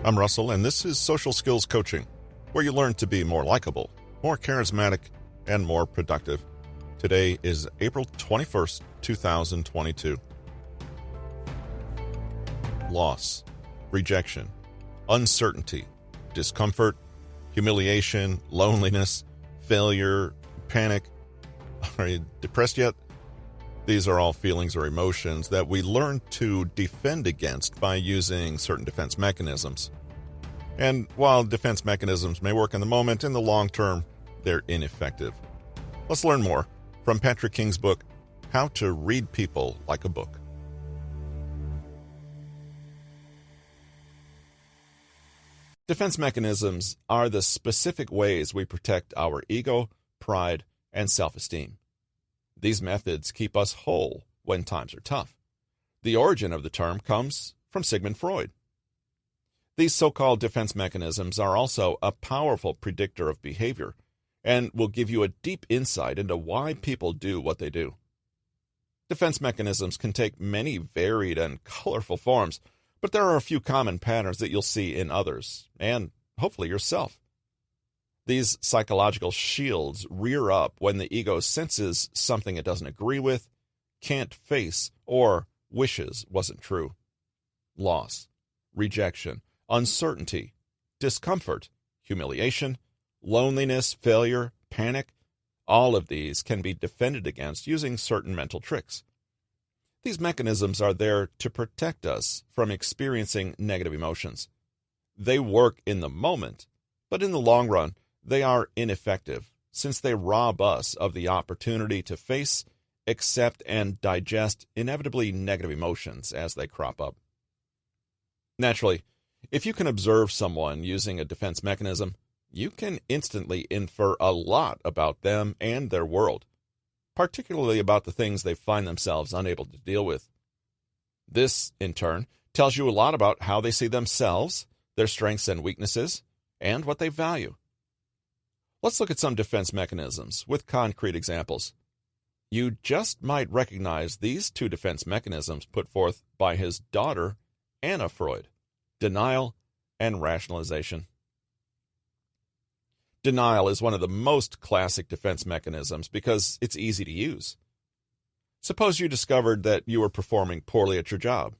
I'm Russell, and this is Social Skills Coaching, where you learn to be more likable, more charismatic, and more productive. Today is April 21st, 2022. Loss, rejection, uncertainty, discomfort, humiliation, loneliness, failure, panic. Are you depressed yet? These are all feelings or emotions that we learn to defend against by using certain defense mechanisms. And while defense mechanisms may work in the moment, in the long term, they're ineffective. Let's learn more from Patrick King's book, How to Read People Like a Book. Defense mechanisms are the specific ways we protect our ego, pride, and self-esteem. These methods keep us whole when times are tough. The origin of the term comes from Sigmund Freud. These so-called defense mechanisms are also a powerful predictor of behavior and will give you a deep insight into why people do what they do. Defense mechanisms can take many varied and colorful forms, but there are a few common patterns that you'll see in others, and hopefully yourself. These psychological shields rear up when the ego senses something it doesn't agree with, can't face, or wishes wasn't true. Loss, rejection, uncertainty, discomfort, humiliation, loneliness, failure, panic, all of these can be defended against using certain mental tricks. These mechanisms are there to protect us from experiencing negative emotions. They work in the moment, but in the long run, they are ineffective since they rob us of the opportunity to face, accept, and digest inevitably negative emotions as they crop up. Naturally, if you can observe someone using a defense mechanism, you can instantly infer a lot about them and their world, particularly about the things they find themselves unable to deal with. This, in turn, tells you a lot about how they see themselves, their strengths and weaknesses, and what they value. Let's look at some defense mechanisms with concrete examples. You just might recognize these two defense mechanisms put forth by his daughter, Anna Freud: denial and rationalization. Denial is one of the most classic defense mechanisms because it's easy to use. Suppose you discovered that you were performing poorly at your job.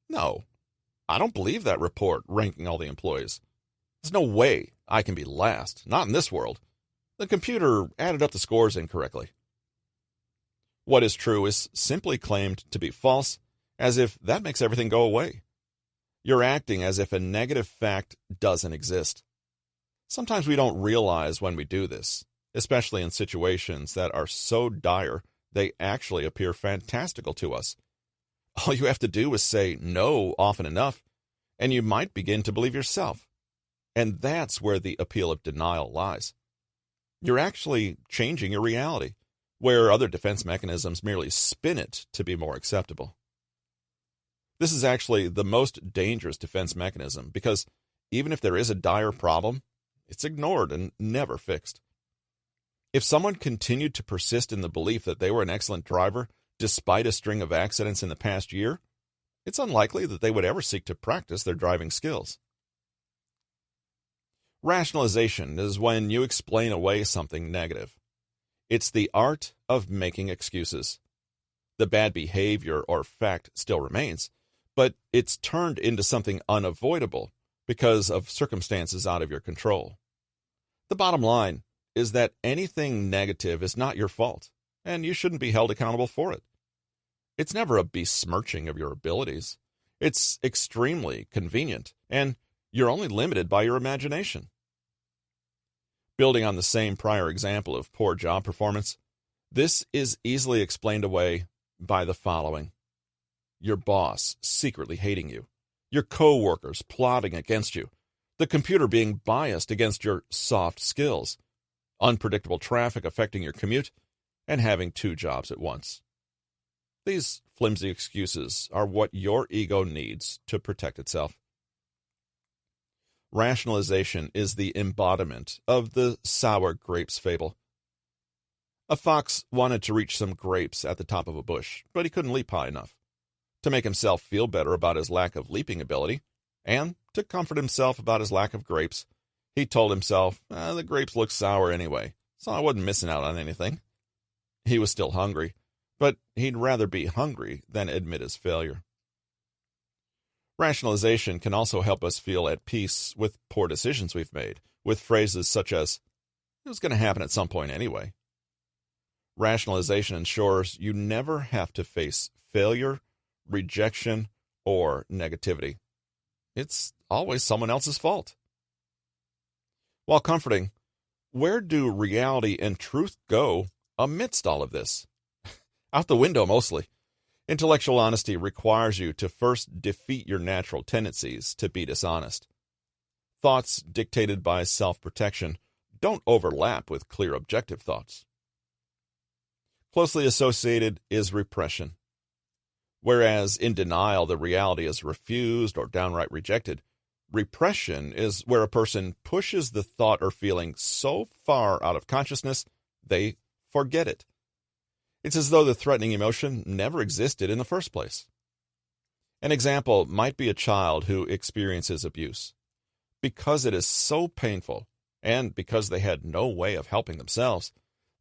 No, I don't believe that report ranking all the employees. There's no way I can be last, not in this world. The computer added up the scores incorrectly. What is true is simply claimed to be false, as if that makes everything go away. You're acting as if a negative fact doesn't exist. Sometimes we don't realize when we do this, especially in situations that are so dire they actually appear fantastical to us. All you have to do is say no often enough, and you might begin to believe yourself. And that's where the appeal of denial lies. You're actually changing your reality, where other defense mechanisms merely spin it to be more acceptable. This is actually the most dangerous defense mechanism because even if there is a dire problem, it's ignored and never fixed. If someone continued to persist in the belief that they were an excellent driver despite a string of accidents in the past year, it's unlikely that they would ever seek to practice their driving skills. Rationalization is when you explain away something negative. It's the art of making excuses. The bad behavior or fact still remains, but it's turned into something unavoidable because of circumstances out of your control. The bottom line is that anything negative is not your fault, and you shouldn't be held accountable for it. It's never a besmirching of your abilities. It's extremely convenient, and you're only limited by your imagination. Building on the same prior example of poor job performance, this is easily explained away by the following: your boss secretly hating you, your co-workers plotting against you, the computer being biased against your soft skills, unpredictable traffic affecting your commute, and having two jobs at once. These flimsy excuses are what your ego needs to protect itself. Rationalization is the embodiment of the sour grapes fable. A fox wanted to reach some grapes at the top of a bush, but he couldn't leap high enough. To make himself feel better about his lack of leaping ability, and to comfort himself about his lack of grapes, he told himself, the grapes look sour anyway, so I wasn't missing out on anything. He was still hungry, but he'd rather be hungry than admit his failure. Rationalization can also help us feel at peace with poor decisions we've made, with phrases such as, it was going to happen at some point anyway. Rationalization ensures you never have to face failure, rejection, or negativity. It's always someone else's fault. While comforting, where do reality and truth go amidst all of this? Out the window, mostly. Intellectual honesty requires you to first defeat your natural tendencies to be dishonest. Thoughts dictated by self-protection don't overlap with clear objective thoughts. Closely associated is repression. Whereas in denial the reality is refused or downright rejected, repression is where a person pushes the thought or feeling so far out of consciousness they forget it. It's as though the threatening emotion never existed in the first place. An example might be a child who experiences abuse. Because it is so painful, and because they had no way of helping themselves,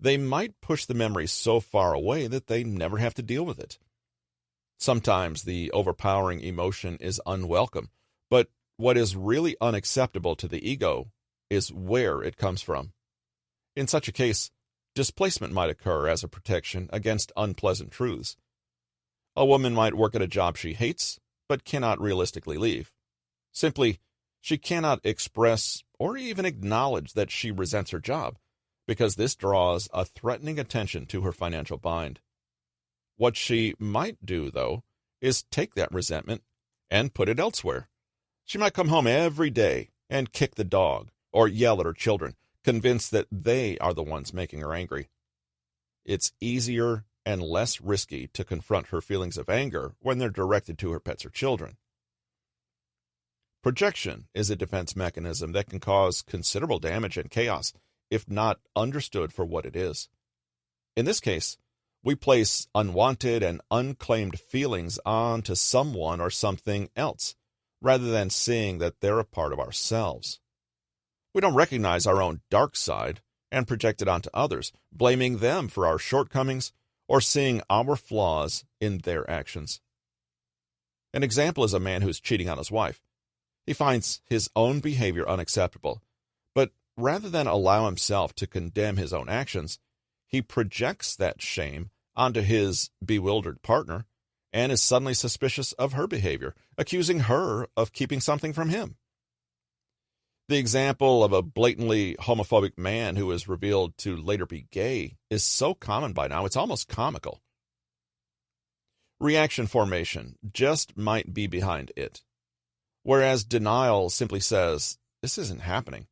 they might push the memory so far away that they never have to deal with it. Sometimes the overpowering emotion is unwelcome, but what is really unacceptable to the ego is where it comes from. In such a case, displacement might occur as a protection against unpleasant truths. A woman might work at a job she hates, but cannot realistically leave. Simply, she cannot express or even acknowledge that she resents her job, because this draws a threatening attention to her financial bind. What she might do, though, is take that resentment and put it elsewhere. She might come home every day and kick the dog or yell at her children, convinced that they are the ones making her angry. It's easier and less risky to confront her feelings of anger when they're directed to her pets or children. Projection is a defense mechanism that can cause considerable damage and chaos if not understood for what it is. In this case, we place unwanted and unclaimed feelings onto someone or something else, rather than seeing that they're a part of ourselves. We don't recognize our own dark side and project it onto others, blaming them for our shortcomings or seeing our flaws in their actions. An example is a man who's cheating on his wife. He finds his own behavior unacceptable, but rather than allow himself to condemn his own actions, he projects that shame onto his bewildered partner and is suddenly suspicious of her behavior, accusing her of keeping something from him. The example of a blatantly homophobic man who is revealed to later be gay is so common by now, it's almost comical. Reaction formation just might be behind it. Whereas denial simply says, this isn't happening,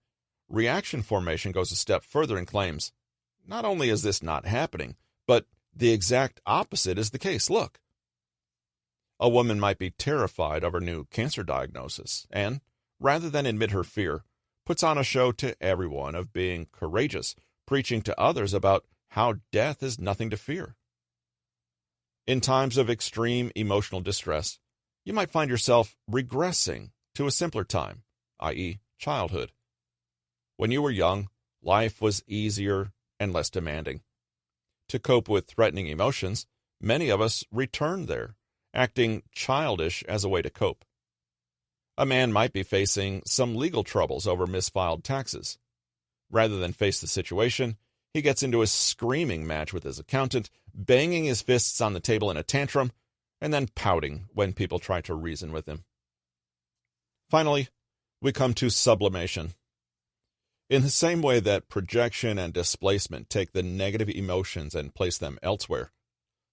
reaction formation goes a step further and claims, not only is this not happening, but the exact opposite is the case. Look. A woman might be terrified of her new cancer diagnosis and, rather than admit her fear, puts on a show to everyone of being courageous, preaching to others about how death is nothing to fear. In times of extreme emotional distress, you might find yourself regressing to a simpler time, i.e., childhood. When you were young, life was easier and less demanding. To cope with threatening emotions, many of us return there, acting childish as a way to cope. A man might be facing some legal troubles over misfiled taxes. Rather than face the situation, he gets into a screaming match with his accountant, banging his fists on the table in a tantrum, and then pouting when people try to reason with him. Finally, we come to sublimation. In the same way that projection and displacement take the negative emotions and place them elsewhere,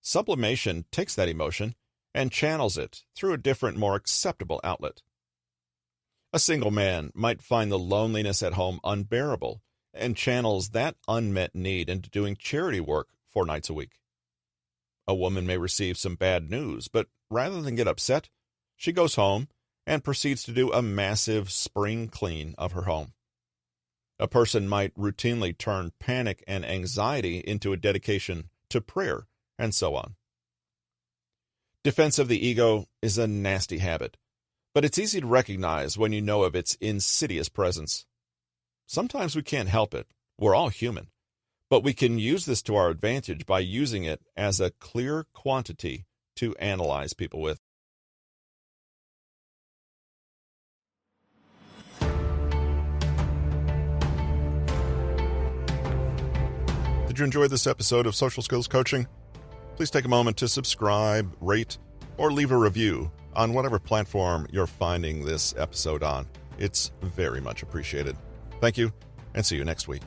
sublimation takes that emotion and channels it through a different, more acceptable outlet. A single man might find the loneliness at home unbearable and channels that unmet need into doing charity work 4 nights a week. A woman may receive some bad news, but rather than get upset, she goes home and proceeds to do a massive spring clean of her home. A person might routinely turn panic and anxiety into a dedication to prayer, and so on. Defense of the ego is a nasty habit, But it's easy to recognize when you know of its insidious presence. Sometimes we can't help it. We're all human. But we can use this to our advantage by using it as a clear quantity to analyze people with. Did you enjoy this episode of Social Skills Coaching? Please take a moment to subscribe, rate, or leave a review on whatever platform you're finding this episode on. It's very much appreciated. Thank you, and see you next week.